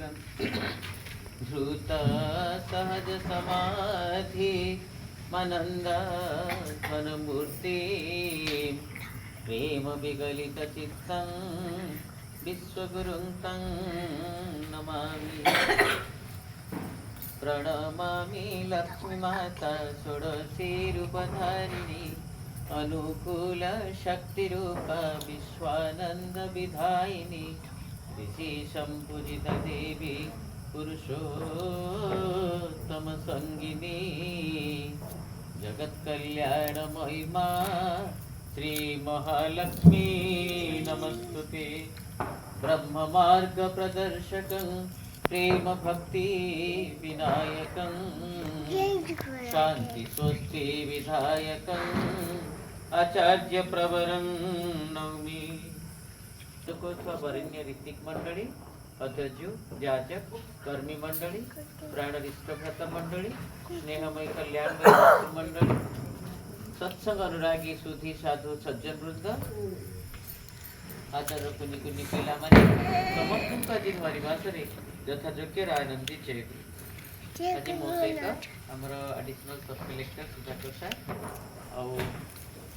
धृत सहज समाधि मनंद घन मूर्ति प्रेम विगलित चित्तं विश्वगुरुं तं नमामि। प्रणमामि लक्ष्मी माता षोडशी रूपधारिणी अनुकूल शक्ति रूपा विश्वानंद विधायिनी विशेषं पूजिता देवी पुरुषोत्तम संगिनी जगत कल्याण महिमा श्री महालक्ष्मी नमस्तुते। ब्रह्म मार्ग प्रदर्शकं प्रेम भक्ति विनायकं शांति स्वस्ति विधायकं आचार्य प्रवरं नौमि। वरेण्य ऋतिक मंडली अध्यक्षु जाचक कर्मी मंडली प्राणरिष्टभ्रत मंडली स्नेहमय कल्याणमय मंडली सत्संग अनुरागी सुधी साधु सज्जन वृंद आचार्य कुनि कुनि पिला माने समस्त आज हरिवासरे यथायोग्य आनंदी चेतु आज मो सहित आमर एडिशनल सब कलेक्टर सुधाकर सार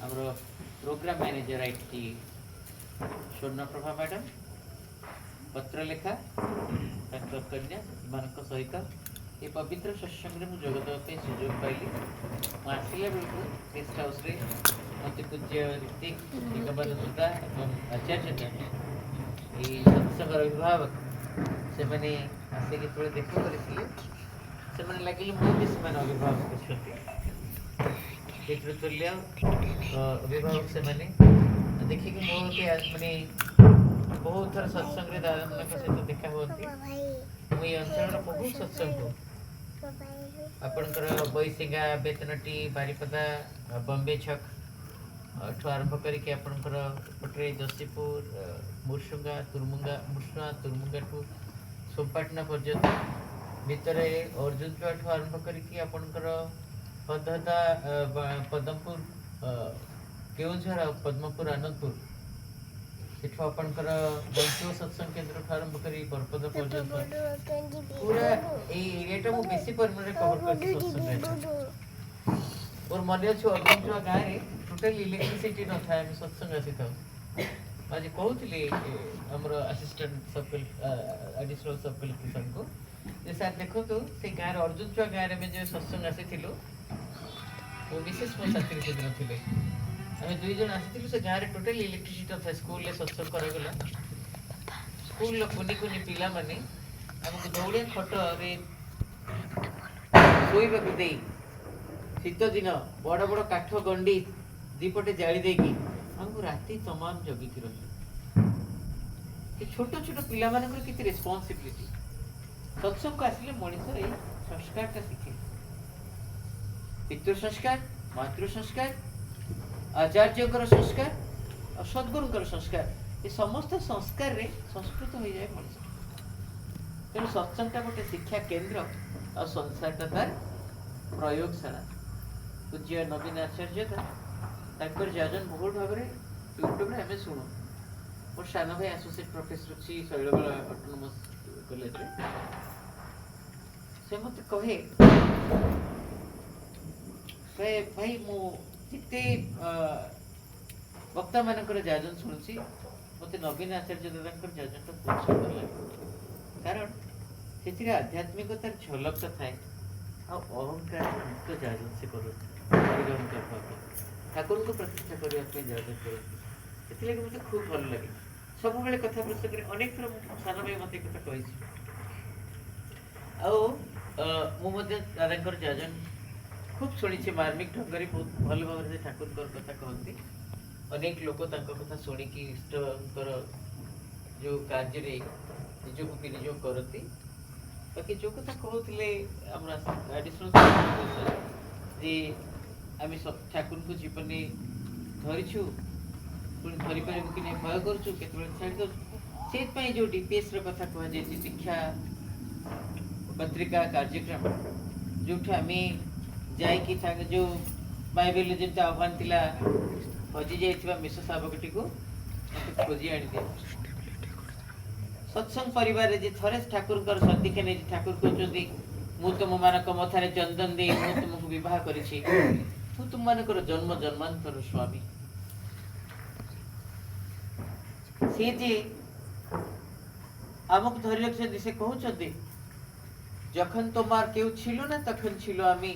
आमर program manager IT Swarnaprabha madam Patralekha कन्या मान सहित ये पवित्र सत्संग में जोगदेवाई सुजोग पाइली। आसला बेलू गेस्ट हाउस मत पूज्य ऋतिक निगमन सुधा और आचार्य सत्संग अभिभावक से मैंने आसिक थोड़े देखा कर लगे मुझे अभिभावक पितृतुल्य अभिभावक से मैंने देखिए कि मो माने बहुत थर सत्संग रे दादा मन सहित देखा होती मुई अंचल बहुत सत्संग आपणकर बैसिंगा बेतनटी बारीपदा बॉम्बे छक ठू आरंभ करके आपणकर पटरे जसीपुर मुरसुंगा तुरमुंगा मुरसुआ तुरमुंगा ठू सोमपाटना पर्यंत भितर अर्जुन ठू आरंभ करके आपणकर पददा पदमपुर केउझर पद्मपुर आनंदपुर सेठू आपणकर बंचो सत्संग केंद्र आरंभ करी बरपद पर्यंत पूरा ए एरिया मु बेसी परिमाण कवर करछि सत्संग और मन अच्छे अर्जुन गाँव में टोटाल इलेक्ट्रिसिटी न था सत्संग आसी था आज कहते आमर असिस्टेंट सब एडिशनल सब कलेक्टर को सर देखो तो से गाँव अर्जुन छुआ गाँव में जो सत्संग आसी वो विशेष मो साथी से दिन थे आम दुई जन आसी से गाँव में टोटाल इलेक्ट्रिसिटी था स्कूल सत्संग करागला स्कूल कुनि कुनि पिला माने आमको दौड़िया खटे शोक दे शीत दिन बड़ बड़ काठ गंडी दीपटे जाली देकी हमको राति तमाम जगिकी रही छोट छोट पिला मानकर किसी रेस्पॉन्सिबिलिटी सत्संग को आसिले मनीष ये संस्कार शिखे पितृ संस्कार मातृ संस्कार आचार्य संस्कार और सद्गुरु संस्कार ये समस्त संस्कार रे संस्कृत हो जाए मनीष तेणु सत्संगटा गोटे शिक्षा केन्द्र और संसारटा तार प्रयोगशाला पूज्य नवीन आचार्य जाजन बहुत भाव यूट्यूब आम शुणु मोर सान भाई एसोसिएट प्रोफेसर अच्छी शैलबाला ऑटोनोमस कॉलेज से मत कहे भाई मुझे वक्ता मानकर जाजन शुणुची मत नवीन आचार्य दादा जाजन बहुत सुंदर लगे कारण से आध्यात्मिकतार झलकता थाए अहंकार मुक्त जाजन से कर ठाकुर को प्रतिष्ठा करने जाजन करते मत खूब भल लगे सब बेले कथा प्रसंग अनेक थर सान भाई मत कथा कही दादा जाजन खूब शुणी मार्मिक ढंग बहुत भल भाव से ठाकुर कथा कहती अनेक लोक कथा शुणिकी इष्टर जो कार्य निजक विनियोग करती बाकी जो कथा कहते एडिशनल आम ठाकुर को जीवन धरीचु पुणी धरी पार कि नहीं भय करूँ छाड़ी जो डीपीएस कथा कहुए दीक्षा पत्रिका कार्यक्रम जो आम जा जो बाइबल जमी आह्वान थिला हजि जाइथिबा मिश शावकटी को खोजी आनी दिया सत्संग परिवार रे जे थरे ठाकुर कर सदिखे ने ठाकुर कहउछथि मु तुम मानक मथारे चंदन दे मु तुमको विवाह करिछि मु तुम मानकर जन्म जन्मांतर स्वामी से जे আমক ধরে রাখছে দিছে কହୁছতে যখন তোমার কেউ ছিল না তখন ছিল আমি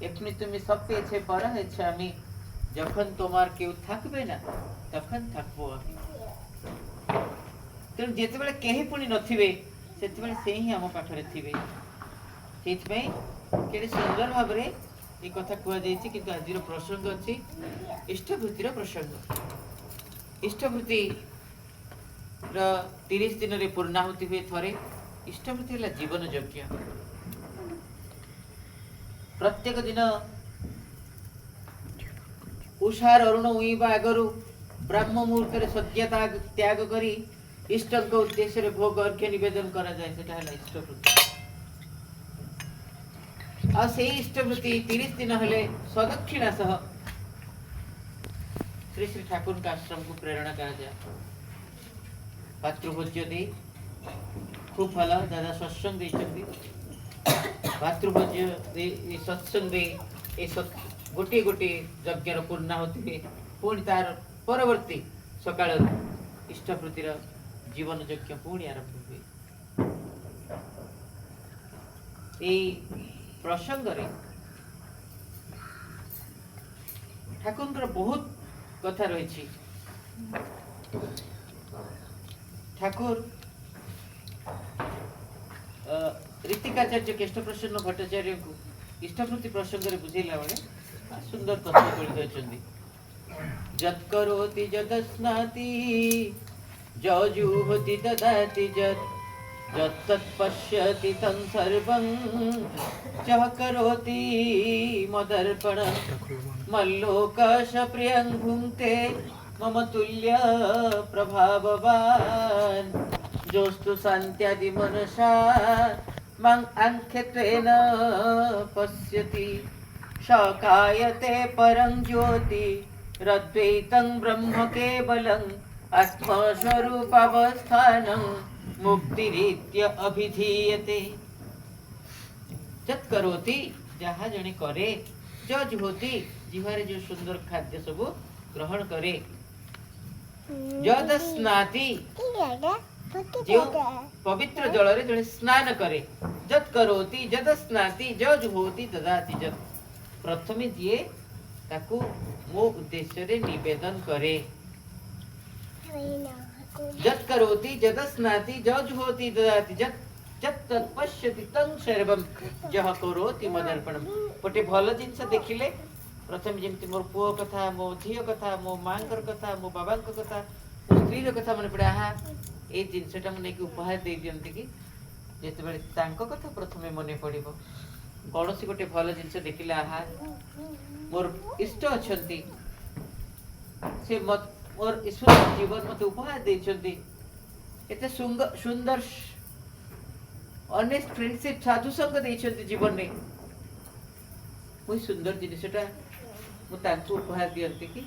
এখনি তুমি সব পেয়েছে বড় হয়েছে আমি যখন তোমার কেউ থাকবে না তখন থাকবো আমি তেଣୁ ଯେତେବେଳେ କେହି ପୁଣି ନଥିବେ ସେତେବେଳେ ସେ ହିଁ ଆମ ପାଖରେ ଥିବେ ସେଇଥିପାଇଁ କେତେ ସୁନ୍ଦର ଭାବରେ ଏ କଥା କୁହାଯାଇଛି କିନ୍ତୁ ଆଜିର ପ୍ରସଙ୍ଗ ଅଛି ଇଷ୍ଟଭୃତିର ପ୍ରସଙ୍ଗ ଇଷ୍ଟଭୃତି ର 30 ଦିନରେ ପୂର୍ଣ୍ଣାହୁତି ହୁଏ ଥରେ ଇଷ୍ଟଭୃତି ହେଲା ଜୀବନ ଯଜ୍ଞ ପ୍ରତ୍ୟେକ ଦିନ ଉଷାର ଅରୁଣ ଉଇଁବା ଆଗରୁ ବ୍ରାହ୍ମ ମୁହୂର୍ତ୍ତରେ ଶଯ୍ୟା ତ୍ୟାଗ କରି ଇଷ୍ଟଙ୍କ ଉଦ୍ଦେଶ୍ୟରେ ଭୋଗ ଅର୍ଘ୍ୟ ନିବେଦନ କରାଯାଏ ସେଟା ହେଲା ଇଷ୍ଟଭୃତି ଆଉ ସେଇ ଇଷ୍ଟଭୃତି 30 ଦିନ ହେଲେ ସଦକ୍ଷିଣା ସହ ଶ୍ରୀ ଶ୍ରୀ ଠାକୁରଙ୍କ ଆଶ୍ରମକୁ ପ୍ରେରଣା କରାଯାଏ ଭାତୃଭୋଜ୍ୟ ଦେଇ ଖୁବ୍ ଭଲ ଦାଦା ସତ୍ସଙ୍ଗ ଦେଇଛନ୍ତି ଭାତୃଭୋଜ୍ୟ ଦେଇ ସତ୍ସଙ୍ଗ ଦେଇ ଏ ଗୋଟିଏ ଗୋଟିଏ ଯଜ୍ଞର ପୂର୍ଣ୍ଣାହୁତି ହୁଏ ପୁଣି ତାର ପରବର୍ତ୍ତୀ ସକାଳରୁ ଇଷ୍ଟଭୃତିର ଜୀବନ ଯଜ୍ଞ ପୁଣି ଆରମ୍ଭ ହୁଏ এই প্রসঙ্গরে ঠাকুরଙ୍କର ବହୁତ କଥା ରହିଛି ঠাকুর ରୀତିକାଚାର୍ଯ୍ୟ କେଷ୍ଟପ୍ରସନ୍ନ ଭଟ୍ଟାଚାର୍ଯ୍ୟଙ୍କୁ ଇଷ୍ଟଭୃତି ପ୍ରସଙ୍ଗରେ ବୁଝେଇଲା ବେଳେ ସୁନ୍ଦର ତଥ୍ୟ କହିଦେଇଛନ୍ତି ଯତ୍ କରୋତି ଯଦସ୍ନାତି ଯଜୁହୋତି ଦଦାତି ଯତ୍ ଯତ୍ ତତ୍ ପଶ୍ୟତି तं ସର୍ବଂ ଯଃ କରୋତି ମଦର୍ପଣଂ ମଲ୍ଲୋକଶ ପ୍ରିୟଂ ଭୁଙ୍କ୍ତେ मम तुल्य प्रभाववान् जोस्तु शान्त्यादि मनसा मं आङ्ख्यत्वेन पश्यति शकायते परं ज्योति रद्वैतं ब्रह्म केवलम् आत्मस्वरूपावस्थानं मुक्तिरीत्य अभिधीयते यत् करोति जहाँ जने करे जज होती जिहारे जो सुंदर खाद्य सब ग्रहण करे जद स्नाति जो पवित्र जल रे जने स्नान करे जत करोति जद स्नाति जज होती ददाति जत प्रथमे दिए ताकू मो उद्देश्य रे निवेदन करे जत करोति जद स्नाति जज होती ददाति जत जत तत्पश्यति तं सर्वं जह करोति मदर्पणम पटे भल जिंस देखिले प्रथम जेमती मोर पुओ कथा मो झियो कथा मो मांकर कथा मो बाबांक कथा मो स्त्री कथा मन पड़े आहा ए जिनसटा मन के उपहार दे दियंती कि जेते बेले तांको कथा प्रथमे मने पड़िबो कौनसी गोटे भल जिनस देखिले आहा मोर इष्ट अछंती से मत मोर ईश्वर जीवन मते उपहार देछंती एते सुंदर ऑनेस्ट फ्रेंडशिप साधु संग देछंती जीवन में कोई सुंदर जिनसटा मु तांको उपहार दियंती कि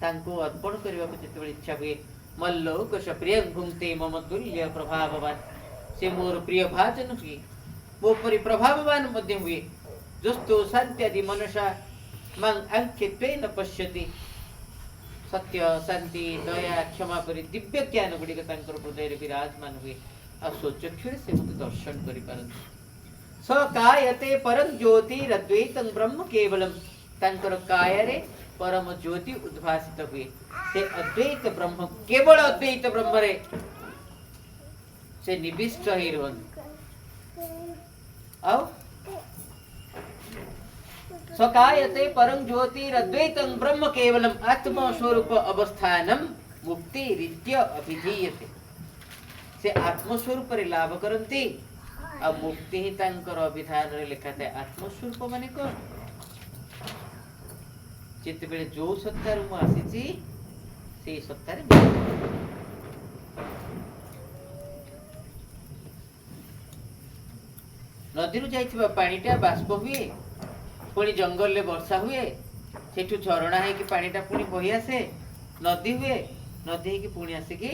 तांको अर्पण करबा को जते इच्छा हुए मल्लोकश प्रियं भुंक्ते मम तुल्य प्रभाववान से मोर प्रिय भाजन हुए वो परि प्रभाववान मध्य हुए दोस्तो शांत्यादि मनसा मं अंकित्वेन पश्यति सत्य शांति दया क्षमा परि दिव्य ज्ञान गुडी तांकर हृदय रे विराजमान हुए आ सोचक्षुरे से मते दर्शन करि पारନ୍ତି स कायते परम ज्योति अद्वैतं ब्रह्म केवलम तांकर काया रे परम ज्योति उद्भासित हुए से अद्वैत ब्रह्म केवल अद्वैत ब्रह्म रे से निविष्ट ही रहन आओ सकायते परम ज्योति अद्वैतं ब्रह्म केवलम आत्म स्वरूप अवस्थानम मुक्ति रीत्य अभिधीयते से आत्म स्वरूप रे लाभ करंती आ मुक्ति ही तांकर अभिधान रे लिखा था आत्मस्वरूप माने कोन जेते बेले जो सत्तार मु आसीची से सत्तार नदी रु जाइथिबा पानीटा बाष्प हुए पुणी जंगल ले वर्षा हुए सेठू झरणा है कि पानीटा पुणी बही आसे नदी हुए नदी है कि पुणी आसे कि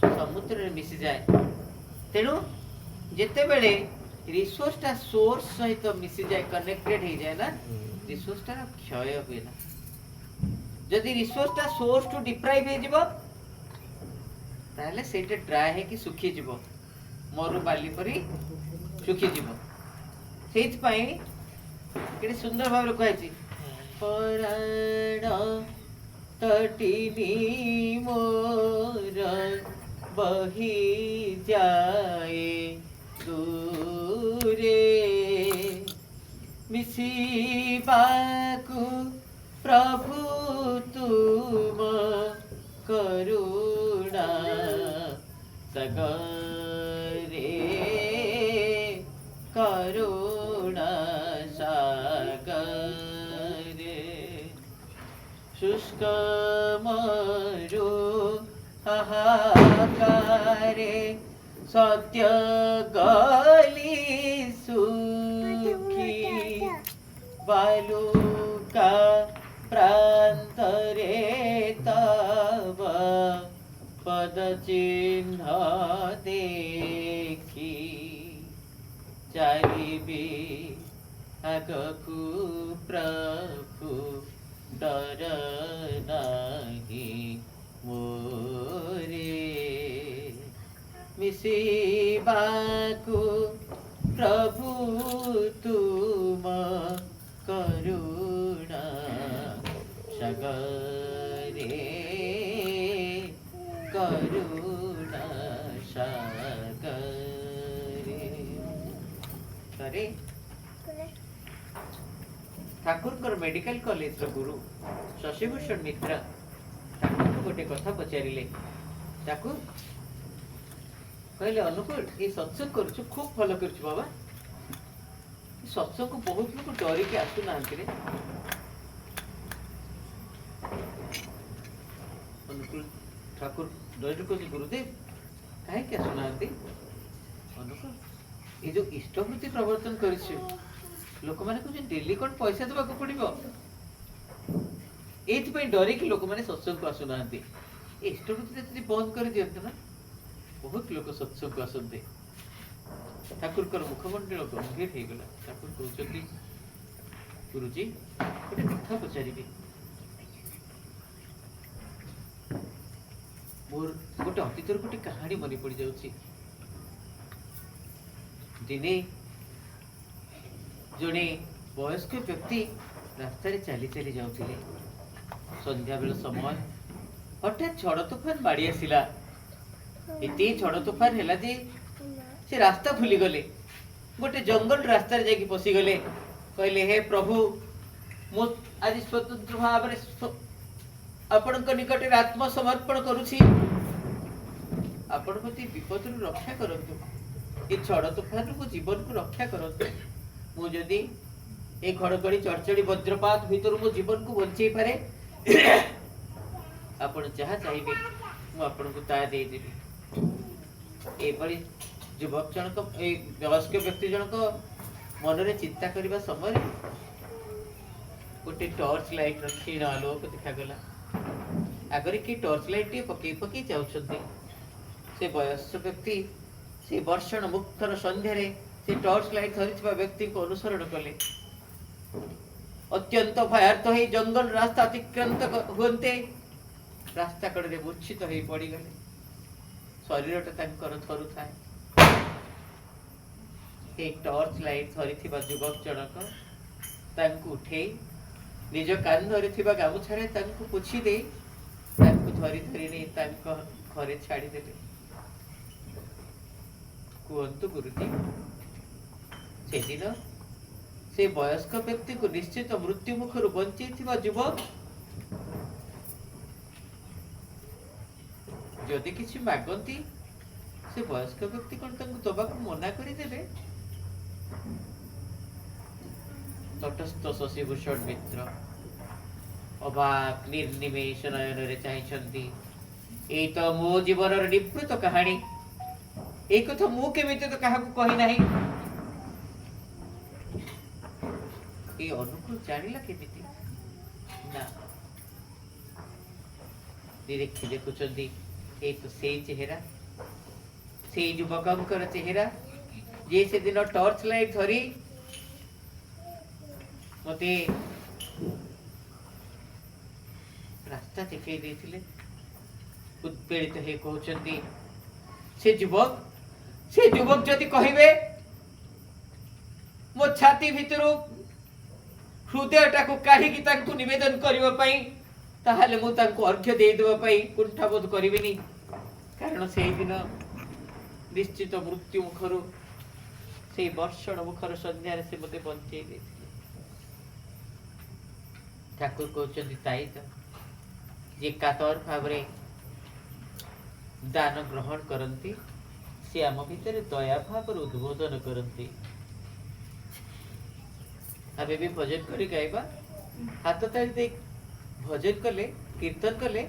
समुद्र मिसी जाए तेणु जिते बेले रिसोर्सटा सोर्स सहित मिसी जाए कनेक्टेड हो जाए ना रिसोर्सटा क्षय हुए ना जदि रिसोर्सटा सोर्स टू डिप्राइव हो जिवो ताहले सेटा ड्राई है कि सुखी जिवो मरु बाली परी सुखी जिवो सेइत पई केते सुंदर भाव रे कहै छी पराण तटिनी मोर बही जाए दूरे मिसिबाकु प्रभु तुम करुणा सगरे करुणा सागरे शुष्क मरु हाहाकारे सत्य गली सुखी बालुका प्रान्तरे तव पद चिन्ह देखी चालिबी आगकु प्रभु डर नाही मोरे मिसिबाकु प्रभु तुम करुणा सगरे करुणा सागरे करे ठाकुर मेडिकल कॉलेज गुरु शशिभूषण मित्र ठाकुर को गोटे कथा पचारे ठाकुर कहले अनुकूल ये सत्संग करुछु खूब भल करुछु बाबा सत्संग को बहुत लोग डरी के आसु ना रे अनुकूल ठाकुर डरी को गुरुदेव काहे के आसु ना अनुकूल ये जो इष्टवृत्ति प्रवर्तन करिछु लोक माने को डेली कोन पैसा देबा को पड़िबो एथि पे डरी के लोक माने सत्संग को आसु ना इष्टवृत्ति जति बंद कर दियंत ना बहुत लोक सत्संग को आसते ठाकुर मुखमंडल गंभीर हो गला ठाकुर कहते गुरुजी गोटे कथा पचारि मोर गोटे अतीतर गोटे कहानी मन पड़ जाऊँ दिने जड़े वयस्क व्यक्ति रास्ता चली चली जाऊे संध्या बेल समय हठात झड़ तूफान बाड़ी आसला एते झड़ तूफान है जे से रास्ता भूली गले गोटे जंगल रास्ता रे जाकी पसी गले कहले हे प्रभु मु आज स्वतंत्र भाव रे आपण निकट आत्मसमर्पण करुछि आपण प्रति विपद रक्षा करंतु ए झड़ तूफान को जीवन को रक्षा करंतु मु जदी ए घड़घड़ी चढ़चड़ी वज्रपात भीतर मो जीवन को बंचई पारे आपण जहा चाहिए मु आपण को ता दे देबी एपरी युवक जनक वयस्क व्यक्ति जनक मन में चिंता करने समय गोटे टॉर्च लाइट क्षीण आलोक देखागला आगे कि टॉर्च लाइट पकई पकई जाऊँच से वयस्क व्यक्ति से वर्षण मुक्तर संध्यार से टॉर्च लाइट धरी व्यक्ति को अनुसरण कले अत्यंत भयार्थ हो जंगल रास्ता अतिक्रांत होते रास्ता कड़े मूर्छित हो पड़गले शरीर थरु थाए एक टॉर्च लाइट धरी युवक जनक उठे निज कान धरी गामुछारे पोछी दे धरी धरी नहीं घरे छाड़ीदे कहतु गुरुजी से दिन से वयस्क व्यक्ति को निश्चित मृत्यु मुखर बंची युवक जदि किसी मागती से वयस्क व्यक्ति कौन दबा को मना करदे तटस्थ शशिभूषण मित्र अभाग निर्निमेष नयन चाहती यही तो मो जीवन निवृत्त कहानी एक कथा मु केमी तो क्या कही ना ये अनुकूल जानिला केमिति ना देखुंट ये तो से चेहरा से युवकंकर चेहरा जे से दिन टॉर्च लाइट धरी मते रास्ता देखई देथिले उत्पीड़ित हे कहउचंदी से युवक जदि कहिबे मो छाती भितरु हृदयटा को काढ़ी की तांको निवेदन करबा पई ताहाले मु तांको अर्घ्य दे देबा पई कुंठा बोध करिबिनी कारण से दिन निश्चित मृत्यु मुखरु से वर्षण मुखर संध्यार से मते बंचेई देथिले ठाकुर कहउचंदी ताई तो जे कातर भावरे दान ग्रहण करती से आम भितर दया भाव उद्बोधन करती आबे भी भजन करी गाइबा हाथ ताली दे भजन कले कीर्तन कले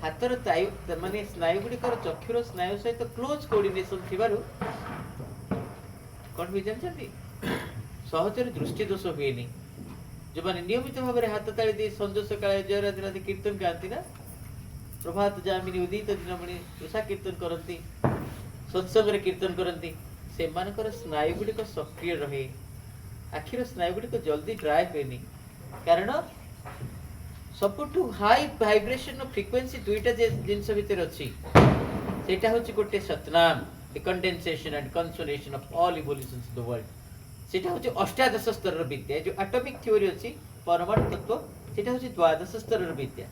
हाथर तायु माने स्नायु गुड़िकर चक्षुर स्नायु सहित क्लोज कोऑर्डिनेशन थिबारु कोन भी जानछंती सहजरे दृष्टि दोष हुएनी जो माने नियमित भाव में हाथ ताली दे संजो सकाळे जयराधि कीर्तन गाती ना प्रभात जामिनी उदित दिनमणि उषा कीर्तन करती सत्संग कीर्तन करती से मानकर स्नायु गुड़िक सक्रिय रहे आखिर स्नायु गुड़िक जल्दी ड्राई हुए कारण सबुठु हाई वाइब्रेशन फ्रिक्वेंसी दुईटा जिनस भितर अच्छी सेटा होची गोटे Satnam the condensation and consolation of all evolutions in the world सेटा होची अष्टादश स्तर विद्या जो एटॉमिक थ्योरी अच्छी परमाणु तत्व सेटा होची द्वादश स्तर विद्या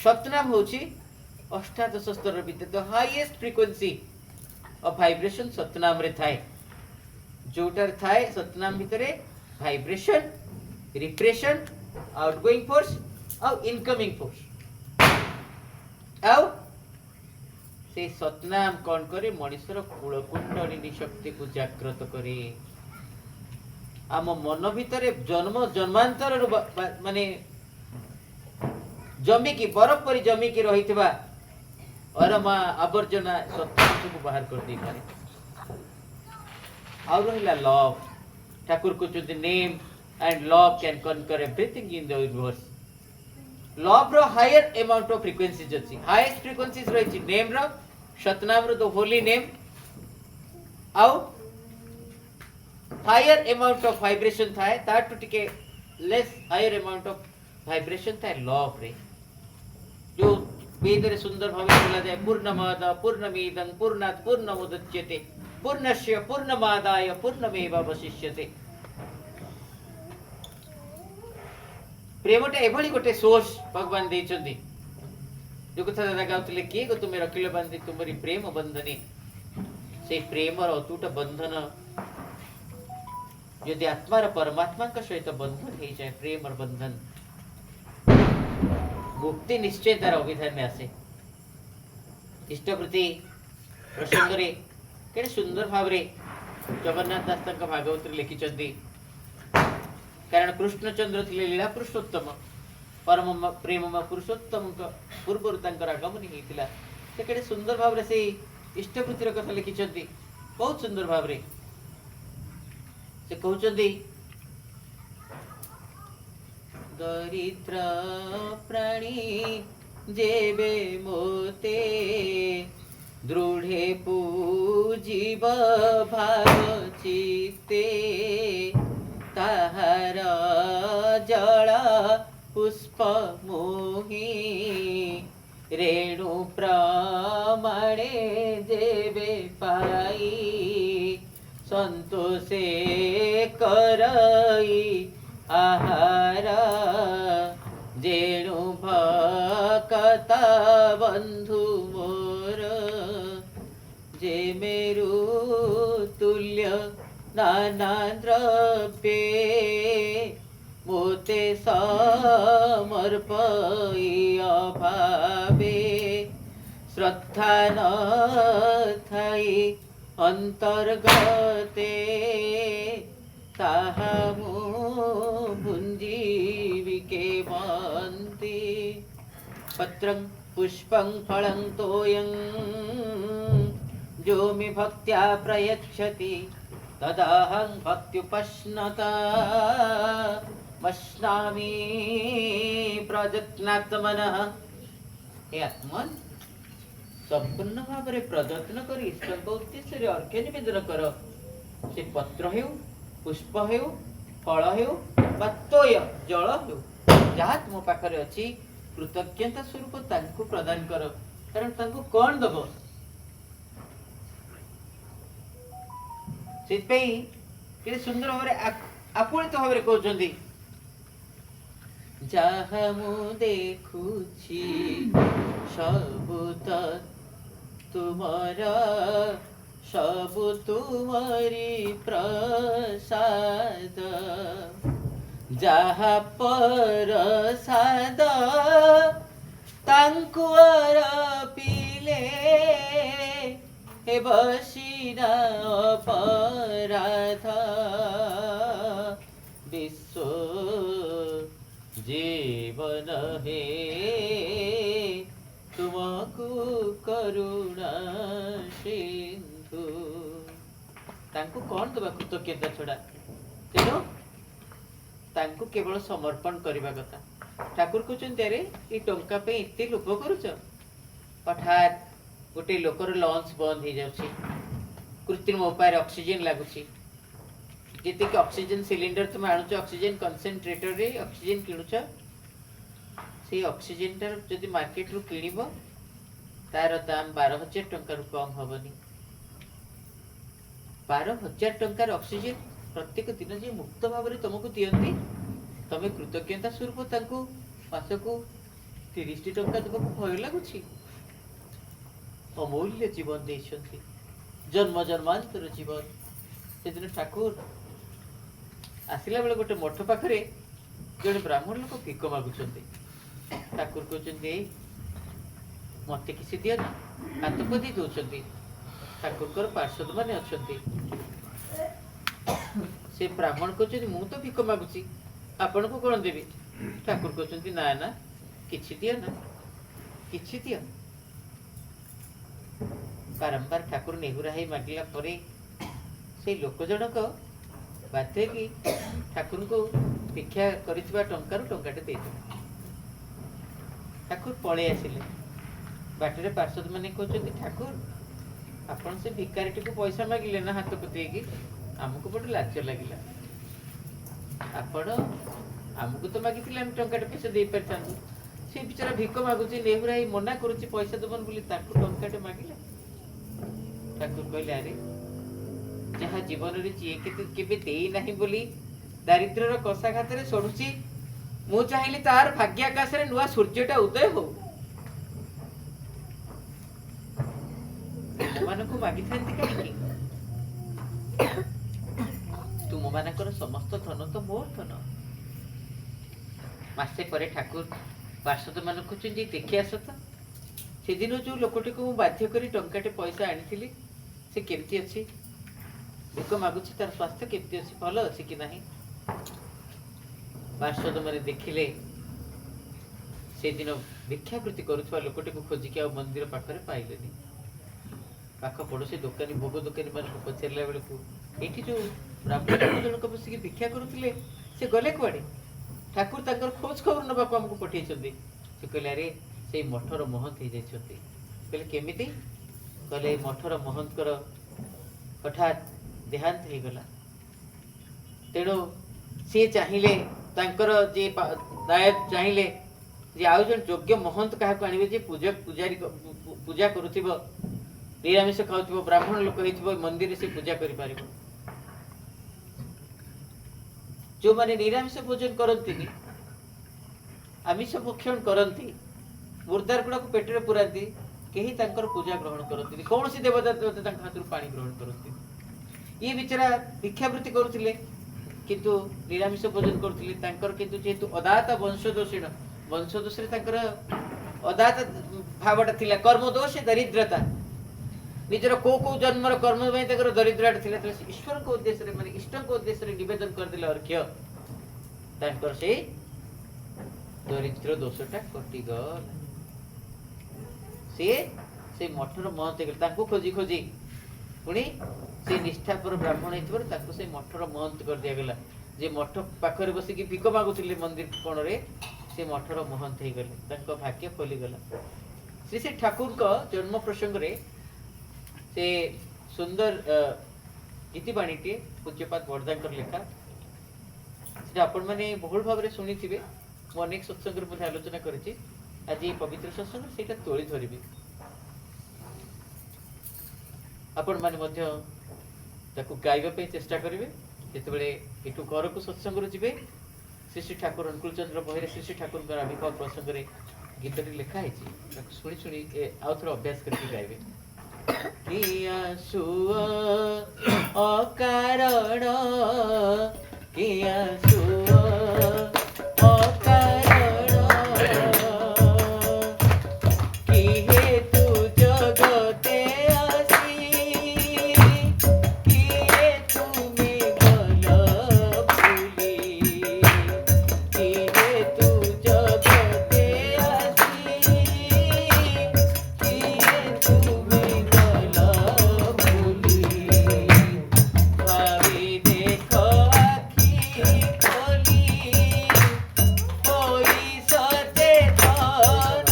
सतनाम होची अष्टादश स्तर विद्या the highest frequency of vibration Satnam रे थाए जोटार थाए सतनाम भितरे वाइब्रेशन रिप्रेशन आउटगोइंग फोर्स और इनकमिंग फोर्स आउ से सतनाम कौन करे मनुष्यर कूल कुंडलिनी शक्ति को जागृत करे आम मन भितरे जन्म जन्मांतर माने जमिकी बरफ परी जमिकी रही अरमा आवर्जना सत्तांश को बाहर कर दे पारे और रहिला लव ठाकुर को जो name and love can conquer everything in the universe love रो हायर अमाउंट ऑफ फ्रीक्वेंसीज अछि हाईएस्ट फ्रीक्वेंसीज रही नेम रो सतनाम रो द होली नेम आउ हायर अमाउंट ऑफ वाइब्रेशन थाए तार टू टिके less higher amount of vibration थाए लव रे जो वेदरे सुंदर भाव बोला जाए पूर्णमद पूर्णमिदं पूर्णात् पूर्णमुदच्यते पूर्णस्य पूर्णमादाय पूर्णमेवावशिष्यते प्रेमटा एभली गोटे सोर्स भगवान देइछन्ति जो कथा दादा गाउतले के गो तुमे रखिले बांधी तुमरी प्रेम बंधने से प्रेमर अतूट बंधन यदि आत्मार परमात्मा का सहित बंधन हो जाए प्रेमर बंधन मुक्ति निश्चय तार अभिधान में आसे इष्टप्रति प्रसंग रे केडे सुंदर भाव रे जगन्नाथ दास तंक भागवत रे लिखिचंदी कारण कृष्णचंद्र थिले लीला पुरुषोत्तम परम प्रेम पुरुषोत्तम पूर्व तंकर आगमन हेतिला से केडे सुंदर भाव रे से इष्टप्रति रे कथा लिखिचंदी बहुत सुंदर भाव रे से कहउचंदी दरिद्र प्राणी जेबे मोते दृढ़े पूजिब भाव चित्ते ताहार जल पुष्प मोहि रेणु प्रमाणे जेबे पाई संतोषे करई आहार जेणु भकता बंधु मोर जे मेरु तुल्य नाना द्रव्ये मोते समर्पई अभावे श्रद्धा न थाई अंतर्गते ताहा भुंजीविके वन्ति पत्रं पुष्पं फलं तोयं जो मे भक्त्या प्रयच्छति तदहं भक्त्युपश्नता वश्नामि प्रयत्नात्मनः हे आत्मन संपूर्ण भाव में प्रयत्न कर ईश्वर उद्देश्य अर्घ्य निवेदन कर। से पत्र हेउ, पुष्प हेउ, फल हेउ बा तोय जल हेउ, जहाँ तुम पाखरे अच्छी कृतज्ञता स्वरूप तांको प्रदान कर। कारण तांको कौन दब से के सुंदर भाव आपुणित भाव कहते जहाँ मु देखुछि सबु त तुमरा सबु तुमरी प्रसाद जहाँ परसाद तांको अर्पिले हे बसिना अपराध विश्व जीवन हे तुमको करुणा सिंधु। तांको कौन दबा कृतज्ञता छड़ा तेणु तांको केवल समर्पण करने कथा। ठाकुर कहते अरे ये टंका पे इतने लोभ करुच हठात गोटे लोकर लंच बंद हो जाऊँ कृत्रिम उपाय ऑक्सीजन लगुच जी ऑक्सीजन सिलिंडर तुम आणुच ऑक्सीजन कंसेंट्रेटर रे ऑक्सीजन किणुच से ऑक्सीजन टार जदि मार्केट रु किणिबो तार दाम 12,000 टंका रु कम हबनी। 12,000 टंकार ऑक्सीजन प्रत्येक दिन जे मुक्त भाव में तुमको दियंती तमे कृतज्ञता स्वरूप तांको मासको 30 टंका देबको भय लागुछि। अमूल्य जीवन देइछंती जन्म जन्मांतर जीवन। से दिन ठाकुर आसिला बेले गोटे मठ पाखरे जड़े ब्राह्मण लोक भिक मागुଛନ୍ତି। ठाकुर कहते मत किसी दिया ना हाथ पदी दौरान ठाकुर पार्षद मैंने अच्छा से ब्राह्मण कहते मु तो भिक मागुची आपण को कौन देवी। ठाकुर कहते ना ना किछि दिया ना किछि दिया। बारंबार ठाकुर नेहुरा ही मागिला परे से लोक जनक बाध्य कि ठाकुर को भिक्षा करिथिबा टंकार टंकाटे देइथिबा। ठाकुर पळे आसिले बाटरे पार्षद माने कहते ठाकुर आपण से भिकारीटी को पैसा मागिले ना हाथ को देगी आमको बड़ लाज लगिला। आपण आमको तो मागिथिले हम टंकाटे पैसा दे परथांतु से बिचारा भिक मागुची नेहुरा ही मना करूची पैसा दबन बोली ताकू टंकाटे मागिला। ठाकुर कहले अरे जहाँ जीवन रे जी केबे देई नाही बोली दारिद्र्यर कषाघात रे सडुची मु चाहिले तार भाग्य आकाश रे नुआ सूर्यटा उदय हो तुमको मागी थांती कहीं तुम मानकर समस्त धन तो मोर धन। मासे परे ठाकुर पार्षद मान कहते देखी आस तो से दिन जो लोकटी को बाध्य करी टंकाटे पैसा आनी से केमती अच्छी भिक मागुची तार स्वास्थ्य केमती अच्छी भल अच्छी कि नहीं। पार्षद मैंने देखिले से दिन भिक्षावृत्ति करुवा लोकटी को खोजिकी आ मंदिर पाखरे पाइलेनी। पाख पड़ोसी दुकानी भोग दुकानी मान पचारा बेलू ये जो ब्राह्मण जनक बसिक भिक्षा करुले से गले कुआड़े ठाकुर ताकर खोज खबर नवाक आमको पठे से कहले अरे से मठर महंत हो जाती कहले केमिति कहले मठर महंतर हठात देहांत हो गला तेणु सी चाहिए तांकर जे नायक चाहिए जे आउ जन योग्य महंत क्या आने जे पूजा पूजारी पूजा करुथिबो निरामिष खाऊ ब्राह्मण लोक हो मंदिर से पूजा कर जो माने निरामिष भोजन करती आमिष भक्षण करती मुर्दार गुड़ा को पेटे पुराती कहीं पूजा ग्रहण करती कौन सी देवता हाथ पानी ग्रहण करती ये बेचारा भिक्षावृत्ति करुले किंतु निरामिष भोजन करुले किंतु जेहेतु अदाता वंशदोषीण वंशदोष अदाता भावटा थिला कर्मदोष दरिद्रता निजर को जन्मर कर्म दरिद्रता थिला ईश्वर को उद्देश्य माने इष्ट को उद्देश्य निवेदन करदेले अर्घ्य तांकर से दरिद्र दोषटा कटिगला से मठर महंत खोजी खोजी पुणी से निष्ठापर ब्राह्मण होता से मठर महंत कर दिगला जे मठ पाखरे बसिकी भिक मागुले मंदिर कोण से मठर महंत हो गले भाग्य खोलीगला श्री श्री ठाकुर का जन्म प्रसंग रे से सुंदर गीतिबाणीटे पूज्यपाद बरदांकर लेखा से आपण मैंने बहुल भाव में शुणी थे। मु अनेक सत्संग आलोचना करी आज ये पवित्र सत्संग से तोली धरबी आपण मैंने गाइबा चेष्टा करेंगे जिते यू घर को सत्संग जी श्री श्री ठाकुर अनुकूल चंद्र बही श्री श्री ठाकुर आविर्भाव प्रसंग में गीतटी लिखाई शुणी शुणी आउ थे अभ्यास करके गाइबे। किया सुआ अकारण किया सुआ अकारण कि हेतु जगते आसी कि हेतु में गल भूली कि हेतु जगते आसी कि हेतु में गल भूली भावी देखो आखी खोली कोई सचेतन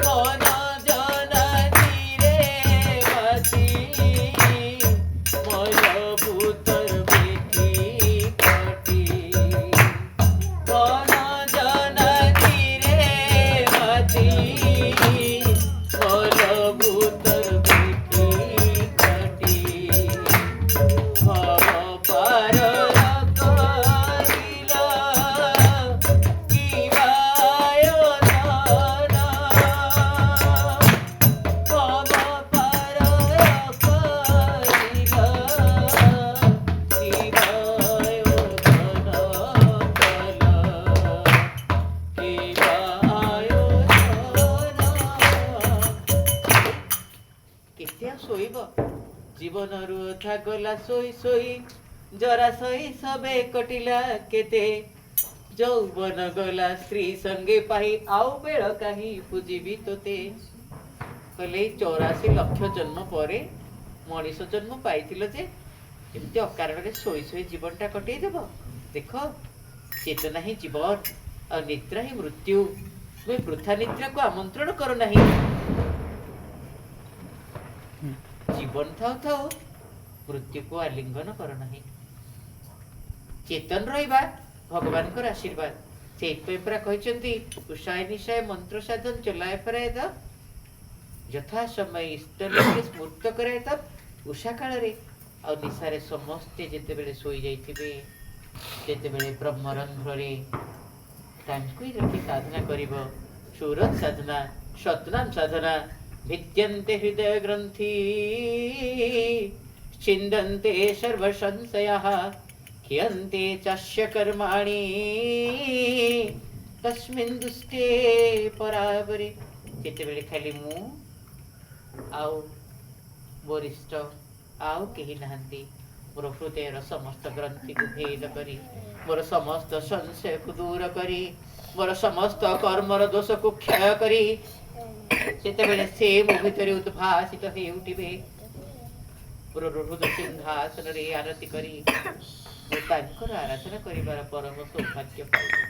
कौन जन धीरे बाजी मोर भूतर बेटी कटी कौन जन धीरे बाजी मोर भूतर बेटी कटी भव पार करिला किवा आयोजन भव पार करिला किवा आयोजन कल किवा आयोजन केते शोइब जीवन रुथा गला सोई सोई जरा सोई सबे कटिला केते जौवन गला स्त्री संगे पाही आउ बेल काही पूजिबी तोते कहले 84 लक्ष जन्म परे मनीष जन्म पाइथिल जे एमती अकारण रे सोई सोई जीवनटा कटई देब। देख चेतना ही जीवन और निद्रा ही मृत्यु तुम वृथा निद्रा को आमंत्रण करो नहीं। जीवन थाउ थाउ मृत्यु को आलिंगन कर नहीं। चेतन रहिबा भगवान को आशीर्वाद से कहते उषाय निशाय मंत्र साधन चलाए पराए तब यथा समय इष्ट स्मृत कराए तब उषा काल रे और निशारे समस्ते जेते बेले सोई जाइथिबे जेते बेले ब्रह्मरंध्र रे तांको ही रखी साधना करिवो सुरत साधना सतनाम साधना भिद्यन्ते हृदय ग्रंथि छिन्दन्ते सर्व संशयाः क्रियन्ते चास्य कर्माणि तस्मिन् दुष्टे परावरे। केते बेले खाली मु आउ वरिष्ठ आउ केही नाहंती मोर हृदयर समस्त ग्रंथि को भेद करी मोर समस्त संशय को दूर करी मोर समस्त कर्मर दोष को क्षय करी सेतेबेले से मो भितरे उद्भासित हे उठिबे हृदय सिंहासन रे आरती करी मो तांकर आराधना करिबार परम सौभाग्य पाइबे।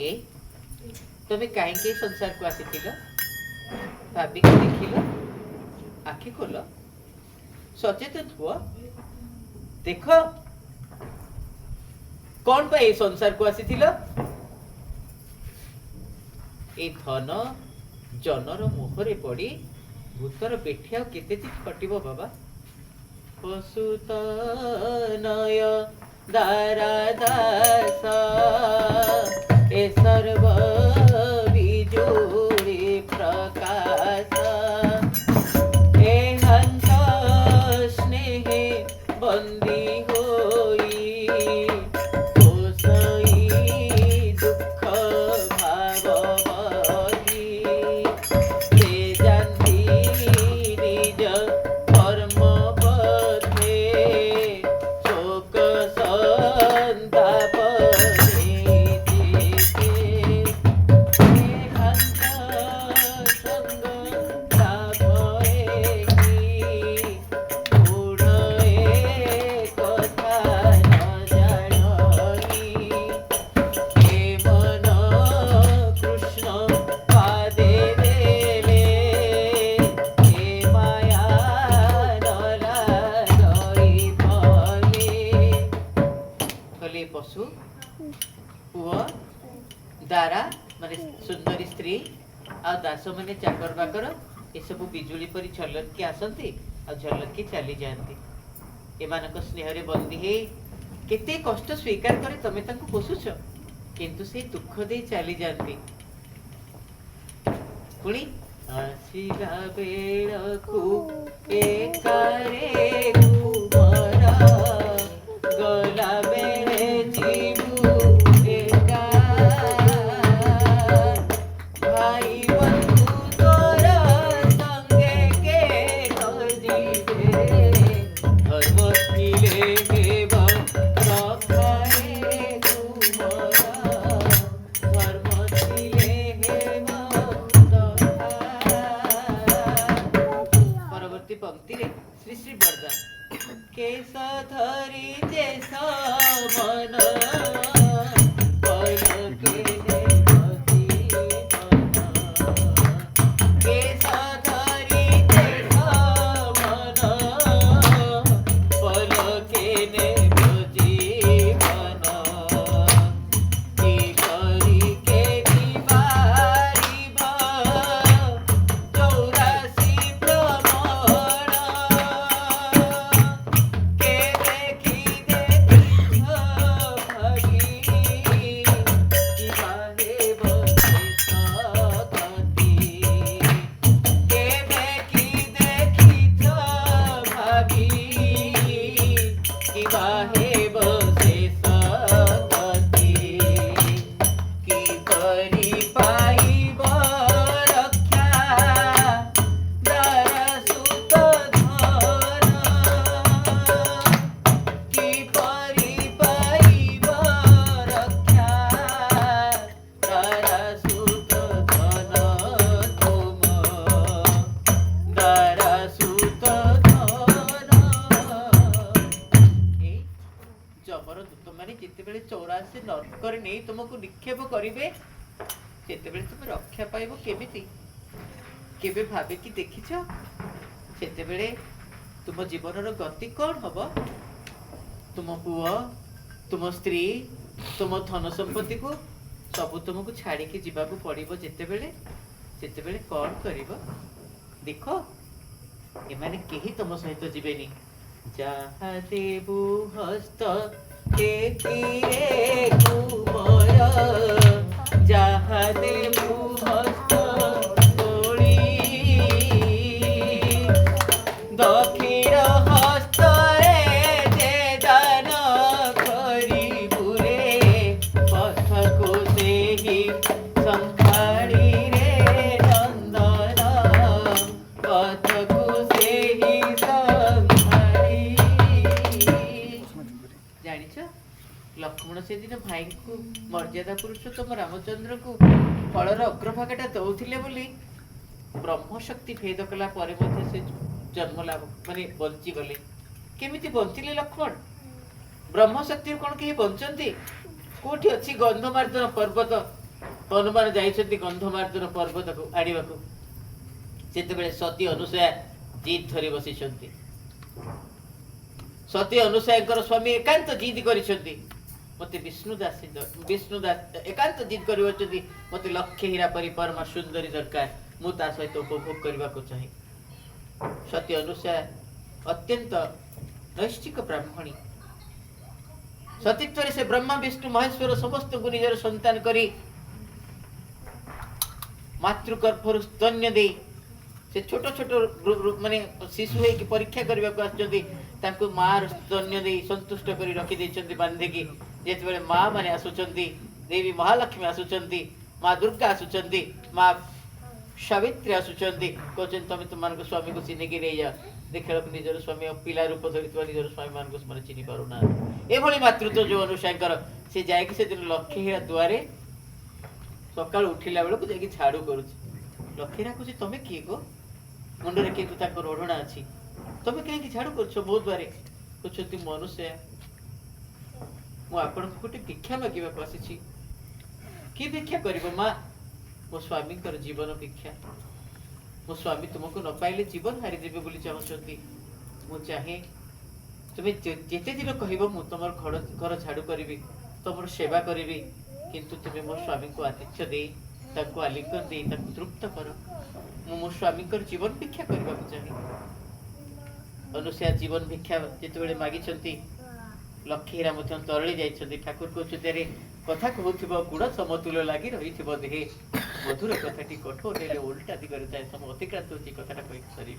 ए तमे काहेकि संसार को आसीथिल भाबी के देखिल आखि खोल सचेतन हुआ देख कौन पाई संसार को आसीथिल ए धन जनर मुहरे पड़ी भूतर बेठिया केते चित कटिबो बाबा। पशुतनय दारादास ए सर्व विजोरे प्रकाश ए हंस स्नेहे बंदी होई कोसई दुख भाव से जानती निज कर्म पथे शोक संताप देते दास मैंने चाकर बाकर ये सब बिजुली परी झलक आसती आ झलक चली जाती एमान स्नेह बंदी हे केते कष्ट स्वीकार करे तमे तांको पोसुछ किंतु से दुख दे चली जाती पुणी आसिला बेळकु एकारे घुमरा गला बेळे जीवु एका भाई बंधु तोरा संगे के न जीवे धर्म थिले हेब रखारे घुमरा धर्म थिले हेब परवर्ती पंक्ति रे श्री श्री बरदा केस धरी देश मन पलके देवती मन केस धरी देश मन पलके देवती मन की करी के निवारिब चौरासी भ्रमण के देखी देखी भागी कि बाहे बसे सकती के देखी देखी भागी कि बाहे बसे सकती की करी पाइब रक्षा दरसुत धन की परी पाइब रक्षा दरसुत धन तुम दरसुत धन जबर दूत माने जितेबेले 84 नरकर नहीं तुमको निक्षेप करिवे सेतेबेले तुम रक्षा पाइबो केमिति केबे भाबे कि देखिछ सेतेबेले तुम जीवनर गति कौन हबो तुम पुआ तुम स्त्री तुम धन संपत्ति को सब तुमको छाड़ी के जीवाकू पड़िबो जेतेबेले सेतेबेले कौन करिबो देखो एमाने केही तुम सहित जीवेनी जहा देबु हस्त देखिए कुमर जहा देबु हस्त तोड़ी दक्षिण हस्त रे जे दान करिबु रे पथ को सेही संखाड़ी रे नंदन पथ को सेही संखाड़ी जानिछ लक्ष्मण से दिन भाई को मर्यादा पुरुषोत्तम रामचंद्र को फलर अग्रभागटा दौथिले बोली ब्रह्म शक्ति भेद कला परे मध्य से जन्म लाभ माने बंची गले केमिति बंचिले लक्ष्मण ब्रह्म शक्ति कोन के बंचंती कोठी अछि गंधमार्दन पर्वत हनुमान जाइछंती गंधमार्दन पर्वत को आडिबाकू सेतेबेले सती अनुसया जीत धरी बसिछंती सती अनुसयाकर स्वामी एकांत जिद करिछंती मते विष्णुदास एकांत जिद करिवछंती मते लक्ष्य हीरा परि परमा सुंदरी दरकार मु ता सहित उपभोग करबा को चाहे सती अनुसया अत्यंत नैष्ठिक ब्राह्मणी सतीत्वरे से ब्रह्मा विष्णु महेश्वर समस्त को निजर संतान करी मातृगर्भर स्तन्य दे से छोट छोट माने शिशु है कि परीक्षा करबा को आछंती तांको मार स्तन्य दे संतुष्ट करी रखी देछंती बांधे की जेतबेले मां माने आसुचंती देवी महालक्ष्मी आसुचंती मां दुर्गा आसुचंती मां सावित्री आसुचंती कोचन तमे तुमान को स्वामी को चिन्ह की रे जा देखल निजर स्वामी पिला रूप धरितवा निजर स्वामी मान को स्मरण चिन्ह पारुना ए भली मातृत्व जो अनुसायकर से जाय कि से दिन लक्ष्य हीरा द्वारे सकाळ उठिला बेला को जाय कि झाड़ू करूची लक्ष्य राखुची तमे की गो मुंडरे के तू ताको रोढणा अछि तमे कहीं कि झाड़ू करछो बहुत बारे कुछती मनुष्य मु आपण को कोटे भिक्षा मागिबा को आसीछि की भिक्षा करिवो मां मो स्वामी कर जीवन भिक्षा मो स्वामी तुमको न पाइले जीवन हारि देबे बोली चाहछंती मु चाहे तुमे जेते दिन कहबो मु तमर घर झाड़ू करबी तमर सेवा करबी किंतु तुमे मो स्वामी को आतिथ्य दे ताको आलिंगन दे ताको तृप्त कर मु मो स्वामी जीवन भिक्षा करबा चाहे। अनुसया जीवन भिक्षा जिते मागी लक्ष्मीरा तरली जाइछन्ति ठाकुर कहते रे कथा कहूथिबो गुड़ समतुल्य लागी रहिथिबो देहे मधुर कथाटी कठोर हेले उल्टा दिगरे जाय सम अतिक्रांत होची कथाटा कहि सरी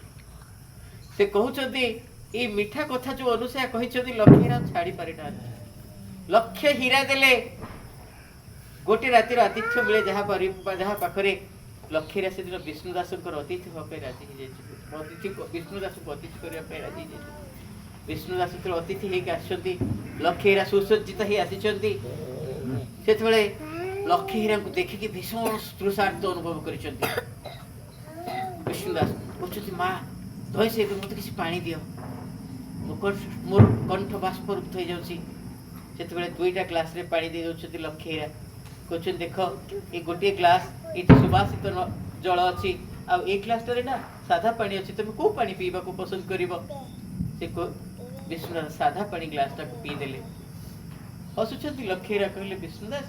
से कहउछन्ति ए मिठा कथा जो अनुसया कहिछन्ति लक्ष्मीरा छाड़ी पारिना लक्ष्य हीरा देले गोटे रातिर आतिथ्य मिले जहाँ पाखरे लक्ष्मीरा से दिन विष्णुदास अतिथि होगा राजी हो अतिथि विष्णुदास को अतिथि करने राजी विष्णुदास जो अतिथि होकर आसछन्ति लक्ष्मीरा सुसज्जित ही आसीछन्ति सेतबेले लक्ष्मीरा को देखिकी भीषण तृषार्थ अनुभव करिछन्ति विष्णुदास कहछन्ति माँ दय से मत किसी पानी दियो मोर कंठ बाष्परूप्त हो जाउछि सेतबेले दुईटा ग्लास रे पानी दे दउछन्ति लक्ष्मीरा कहछन्ति देख ए गोटे ग्लास एठी सुबासित जल अछि आ एक ग्लास रे ना साधा पानी अछि तुम को पानी पीबा को पसंद करिवो से को विष्णुदास साधा पानी ग्लास टा पी देले हसुछन्ति लक्ष्मीरा कहले विष्णुदास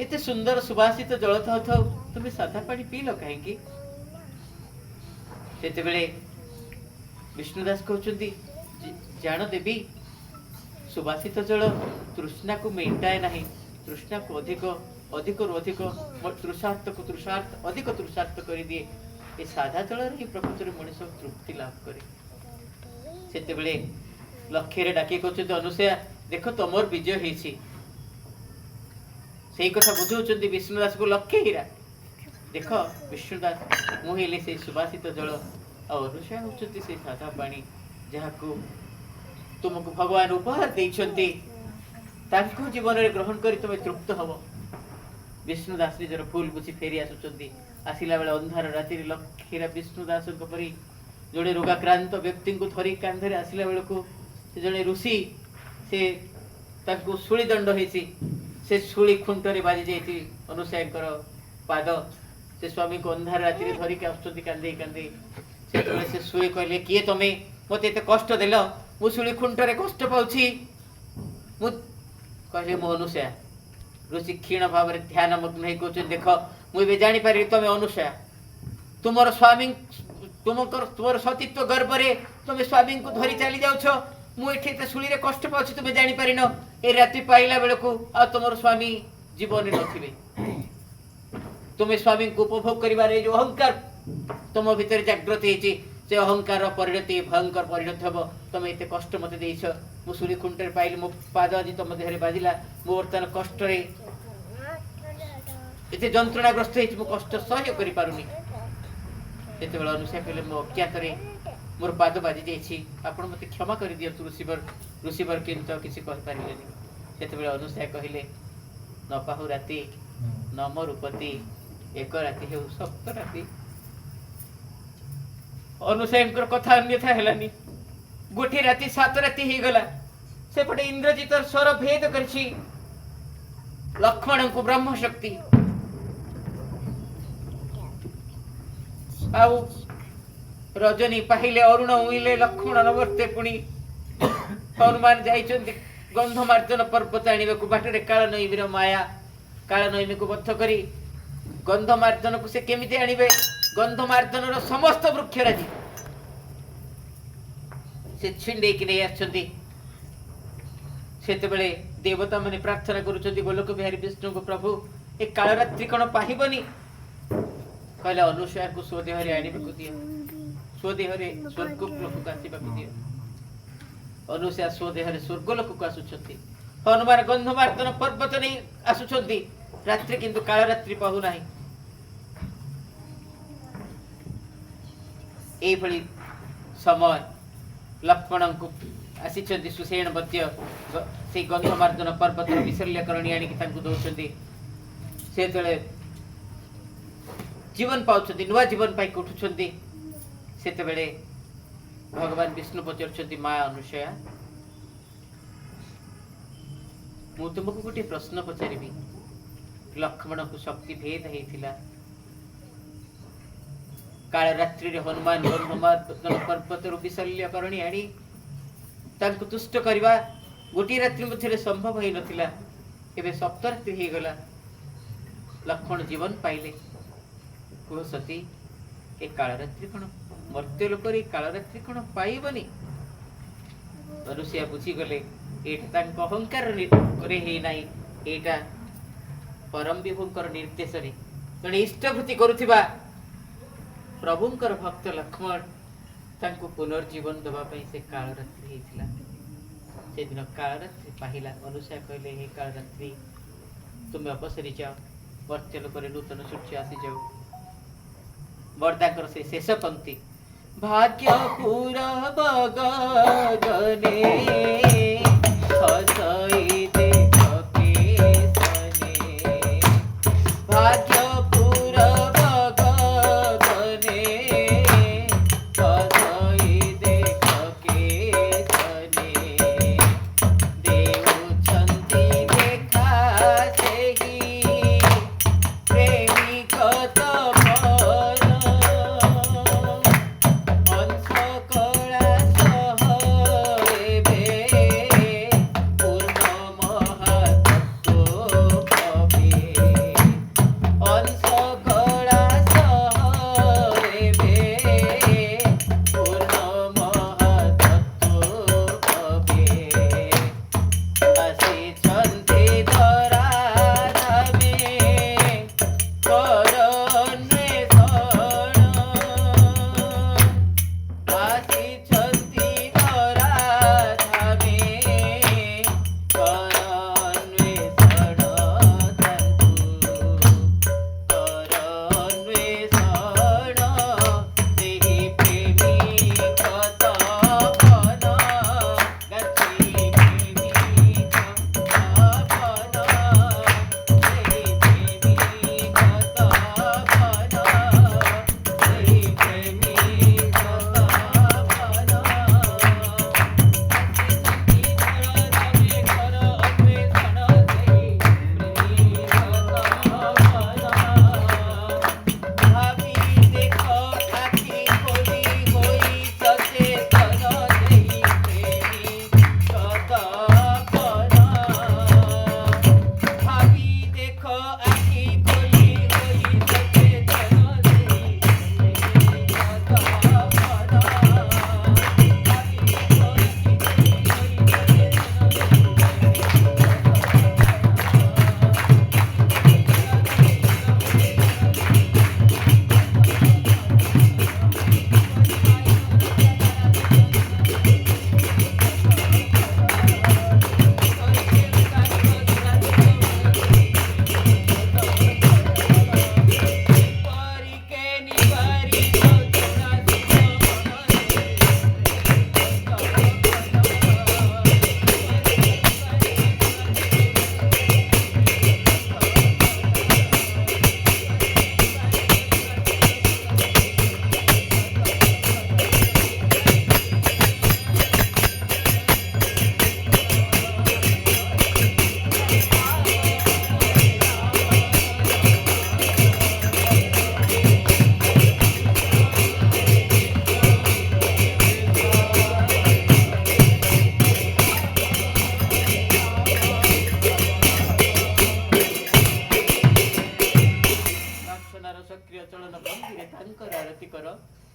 एते सुंदर सुबासित जल थाउ थाउ तुम साधा पानी पी लो काहेकि सेतेबेले विष्णुदास कहछन्ति जानो देवी सुबासित जल तृष्णा को मेटाए नहीं तृष्णा को अधिक अधिक अधिक तृषार्थ को तृषार्थ अधिक तृषार्थ कर दिए ये साधा जल ही प्रकृति में मनुष्य तृप्ति लाभ करे सेतेबेले लक्ष्मीरे डाके कहते अनुसया देख तुमर विजय होइछि सेही कथा बुझौछन्ति विष्णुदास को लक्ष्य हीरा देख विष्णुदास मुहिले से सुबासित जल और अनुसया होछन्ति से साधा पानी जहाको तुमको भगवान उपहार देइछन्ति ताको जीवन रे ग्रहण करी तुम तृप्त हब विष्णुदास निजर फूल बुझी फेरी आसुचन्ति आसिला बेला अंधार राति लक्ष्मीरा विष्णुदास परी जड़े रोगाक्रांत व्यक्ति को थरी कांधरे आसिला बेल को जड़े ऋषि से ताको सुली दंड होइछि से सुली खुंटरे बाजी जाइछि अनुसयाकर पाद से स्वामी को अंधार राति धरी के आसुचन्ति कांदे कांदे से सुली कहले किए तमे मते एते कष्ट देलो मु सुली खुंटरे कष्ट पाउछि मु कहले मो अनुसया ऋषि क्षीण भाव में ध्यान मग्न हो कहते देख मुझे जानी पारि तुम अनुसया तुमर स्वामी तुमर सतीत्व गर्भ रे तुम स्वामी को धरी चली जाऊ मुझे शुणी कष्ट पाँच तुम जानी पारिन ए राति पाइला बेल को आ तुम स्वामी जीवन नथिबे तुम स्वामी को उपभोग करिबारे जो अहंकार तुम भीतर जागृत होइछि से अहंकार परिणति भयंकर परिणत हम तुम एत कष्ट मत देछ मु सुरी खुंटे पाइल मो पाद आज तुम देहरे बाजिला मो वर्तमान कष्ट रे एते जंत्रणाग्रस्त होइछि मु कष्ट सहय करि पारुनी एते बेला अनुसया कहले मो अज्ञात रे मोर पाद बाजी जाइछि आपण मते क्षमा करि दियतु ऋषिवर किंतु किछि कहि पारिलेनी सेते बेला अनुसया कहले न पाहु राति न मो रूपति एक राति हेउ सप्त राति अनुसयंकर कथा अन्यथा हेलानी गोटे राति 7 राति ही गला सेपटे इंद्रजित स्वर भेद करछि लक्ष्मण को ब्रह्म शक्ति आउ रजनी पाहिले अरुण उइले लक्ष्मण नवर्ते पुणी हनुमान जाइछन्ति गंधमार्जन पर्वत आनिबे को बाटरे काल नईमीर माया काल नईमी को बद्ध करी गंधमार्जन को से केमिति आनिबे गंधमार्जन समस्त वृक्षराजी से छिंडे कि नहीं आछन्ति सेतेबेले देवता माने प्रार्थना करूछन्ति गोलोक बिहारी विष्णु को प्रभु ए कालरात्रि कोन पाहिबनी कहले अनुसया को स्वदेहरे आनिबे को दियो स्वदेहरे स्वर्ग लोक को आसीबा को दियो अनुसया स्वदेहरे स्वर्ग लोक को आसुछन्ति हनुमान गंधमार्जन पर्वत नहीं आसुछन्ति रात्रि किंतु कालरात्रि पाहु नाही ए भली समय लक्ष्मण को आसीचन्ति सुसेन बद्य से गंधमार्जन पर्वत विशल्यकरणी आनिक तांकु दौचन्ति से तळे जीवन पाउछन्ति नुवा जीवन पाई उठुछन्ति सेते बेले भगवान विष्णु पचारुछन्ति मां अनुसया मु तुमको गोटे प्रश्न पचारिबी लक्ष्मण को शक्ति भेद हेतिला काल रात्रि रे हनुमान गंधमार्जन पर्वत विशल्यकरणी आनी तांको तुष्ट करवा गोटे रात्रि मध्य संभव हो नथिला एबे सप्त रात्रि हे गला लक्ष्मण जीवन पाइले कह सती ए कालरात्रि कौन मर्त्य लोक कालरात्रि कौन पाइबनी अनुसुईया बुझीगले एटा अहंकार एटा परम विभुंकर निर्देश जड़े इष्टभूति करुवा प्रभुंकर भक्त लक्ष्मण तांको पुनर्जीवन दवाई से कालरात्रि होता से दिन कालरात्रि पाहिला अनुसुईया कहले हे कालरात्रि तुम्हें अपसरी जाओ मर्त्य लोक नूतन सूर्य आसी जाओ बरदाकर से शेष पंक्ति भाग्यपुर बगने हसई देख केसने भाग्यपुर बगने हसई देख केसने देउछन्ति देखा सेही प्रेमी कत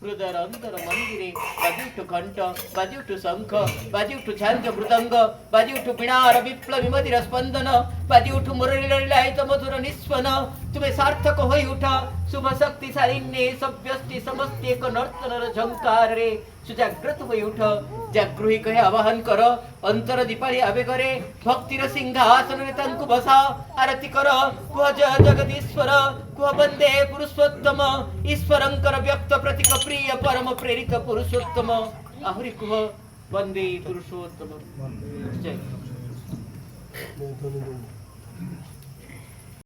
हृदय अंतर मंदिरे बाजी घंट बाजी शंख बाजी झांझ मृदंग बाजी वीणार विप्लवी मदिर स्पंदन बाजी मुरलीललित मधुर निस्वन तुम्हें सार्थक हो उठ शुभ शक्ति सारिण्ये सव्यष्टि समस्ति एक नर्तनर झंकार रे सुजाग्रत हो उठ जागृही कहे आवाहन कर अंतर दीपाली आवेगरे भक्तिर सिंहासन रे तांकु बसा आरती कर कुह जय जगदीश्वर कुह वंदे पुरुषोत्तम ईश्वरंकर व्यक्त प्रतीक प्रिय परम प्रेरित पुरुषोत्तम आहुरी कुह वंदे पुरुषोत्तम जय।